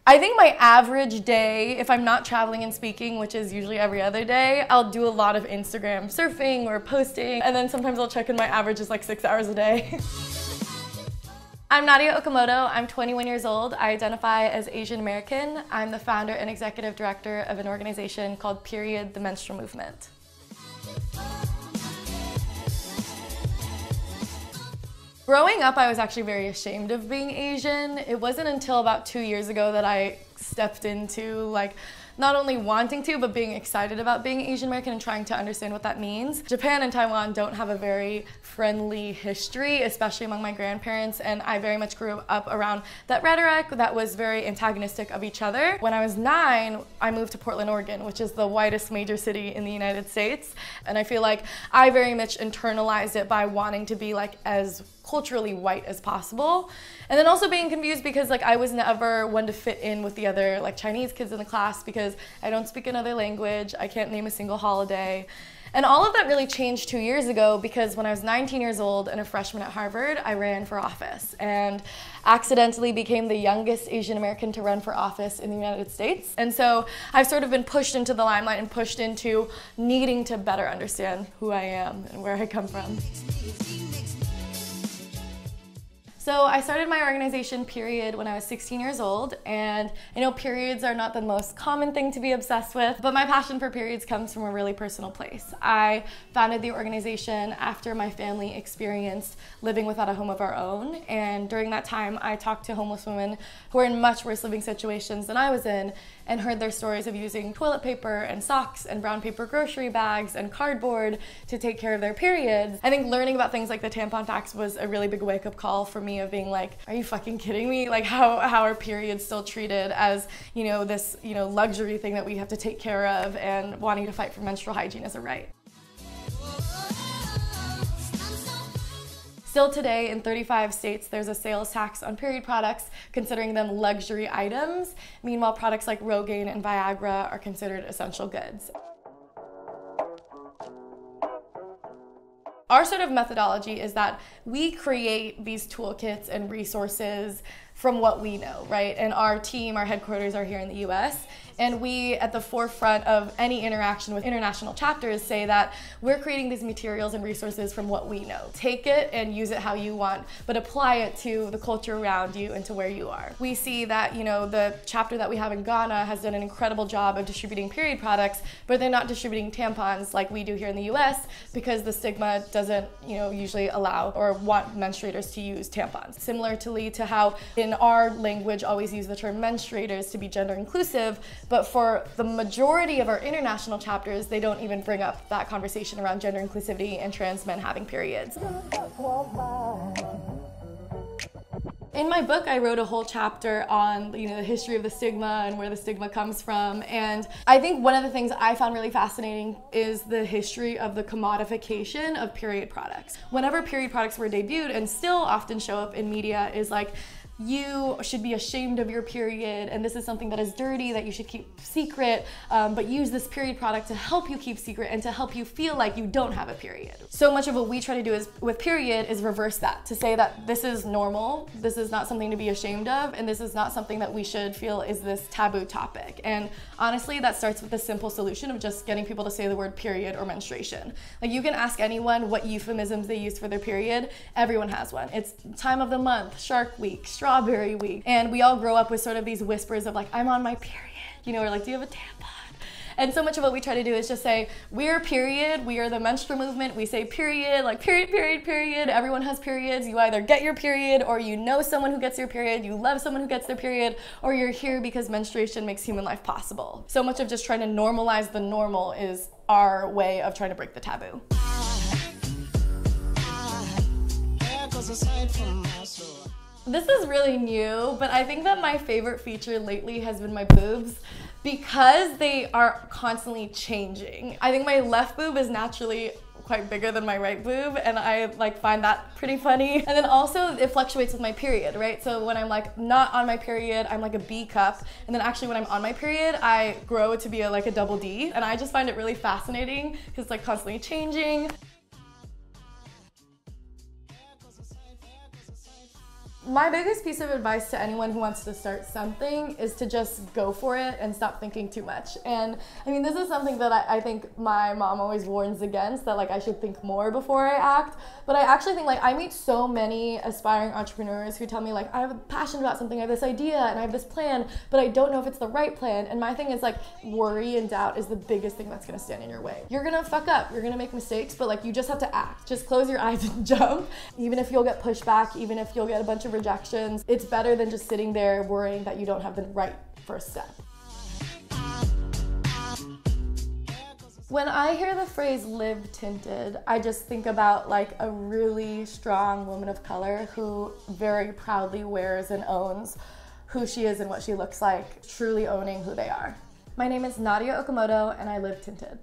I think my average day, if I'm not traveling and speaking, which is usually every other day, I'll do a lot of Instagram surfing or posting, and then sometimes I'll check in my average is like 6 hours a day. I'm Nadya Okamoto. I'm 21 years old. I identify as Asian American. I'm the founder and executive director of an organization called Period, the Menstrual Movement. Growing up, I was actually very ashamed of being Asian. It wasn't until about 2 years ago that I stepped into like not only wanting to, but being excited about being Asian American and trying to understand what that means. Japan and Taiwan don't have a very friendly history, especially among my grandparents, and I very much grew up around that rhetoric that was very antagonistic of each other. When I was 9, I moved to Portland, Oregon, which is the whitest major city in the United States, and I feel like I very much internalized it by wanting to be like as culturally white as possible. And then also being confused because like I was never one to fit in with the other like Chinese kids in the class because I don't speak another language, I can't name a single holiday. And all of that really changed 2 years ago because when I was 19 years old and a freshman at Harvard, I ran for office and accidentally became the youngest Asian American to run for office in the United States. And so I've sort of been pushed into the limelight and pushed into needing to better understand who I am and where I come from. So I started my organization, Period, when I was 16 years old, and I know periods are not the most common thing to be obsessed with, but my passion for periods comes from a really personal place. I founded the organization after my family experienced living without a home of our own, and during that time I talked to homeless women who were in much worse living situations than I was in, and heard their stories of using toilet paper and socks and brown paper grocery bags and cardboard to take care of their periods. I think learning about things like the tampon tax was a really big wake-up call for me of being like, are you fucking kidding me? Like how are periods still treated as, you know, this, you know, luxury thing that we have to take care of, and wanting to fight for menstrual hygiene as a right. Still today, in 35 states, there's a sales tax on period products, considering them luxury items. Meanwhile, products like Rogaine and Viagra are considered essential goods. Our sort of methodology is that we create these toolkits and resources from what we know, right? And our team, our headquarters are here in the US, and we, at the forefront of any interaction with international chapters, say that we're creating these materials and resources from what we know. Take it and use it how you want, but apply it to the culture around you and to where you are. We see that, you know, the chapter that we have in Ghana has done an incredible job of distributing period products, but they're not distributing tampons like we do here in the US because the stigma doesn't, you know, usually allow or want menstruators to use tampons. Similarly to how in our language always use the term menstruators to be gender inclusive, but for the majority of our international chapters, they don't even bring up that conversation around gender inclusivity and trans men having periods. In my book, I wrote a whole chapter on, you know, the history of the stigma and where the stigma comes from. And I think one of the things I found really fascinating is the history of the commodification of period products. Whenever period products were debuted, and still often show up in media, is like, you should be ashamed of your period, and this is something that is dirty that you should keep secret, but use this period product to help you keep secret and to help you feel like you don't have a period. So much of what we try to do is with period is reverse that, to say that this is normal, this is not something to be ashamed of, and this is not something that we should feel is this taboo topic. And honestly, that starts with the simple solution of just getting people to say the word period or menstruation. Like, you can ask anyone what euphemisms they use for their period, everyone has one. It's time of the month, Shark Week, Strawberry Week, and we all grow up with sort of these whispers of like, I'm on my period, you know, or like, do you have a tampon? And so much of what we try to do is just say, we're period, we are the menstrual movement, we say period, like period, period, period, everyone has periods, you either get your period, or you know someone who gets your period, you love someone who gets their period, or you're here because menstruation makes human life possible. So much of just trying to normalize the normal is our way of trying to break the taboo. This is really new, but I think that my favorite feature lately has been my boobs because they are constantly changing. I think my left boob is naturally quite bigger than my right boob, and I like find that pretty funny. And then also it fluctuates with my period, right? So when I'm like not on my period, I'm like a B cup, and then actually when I'm on my period, I grow to be like a double D, and I just find it really fascinating because it's like constantly changing. My biggest piece of advice to anyone who wants to start something is to just go for it and stop thinking too much. And I mean, this is something that I think my mom always warns against, that like I should think more before I act. But I actually think, like, I meet so many aspiring entrepreneurs who tell me like, I have a passion about something, I have this idea and I have this plan, but I don't know if it's the right plan. And my thing is like, worry and doubt is the biggest thing that's gonna stand in your way. You're gonna fuck up, you're gonna make mistakes, but like, you just have to act. Just close your eyes and jump. Even if you'll get pushback, even if you'll get a bunch of rejections, it's better than just sitting there worrying that you don't have the right first step. When I hear the phrase live tinted, I just think about like a really strong woman of color who very proudly wears and owns who she is and what she looks like, truly owning who they are. My name is Nadya Okamoto and I live tinted.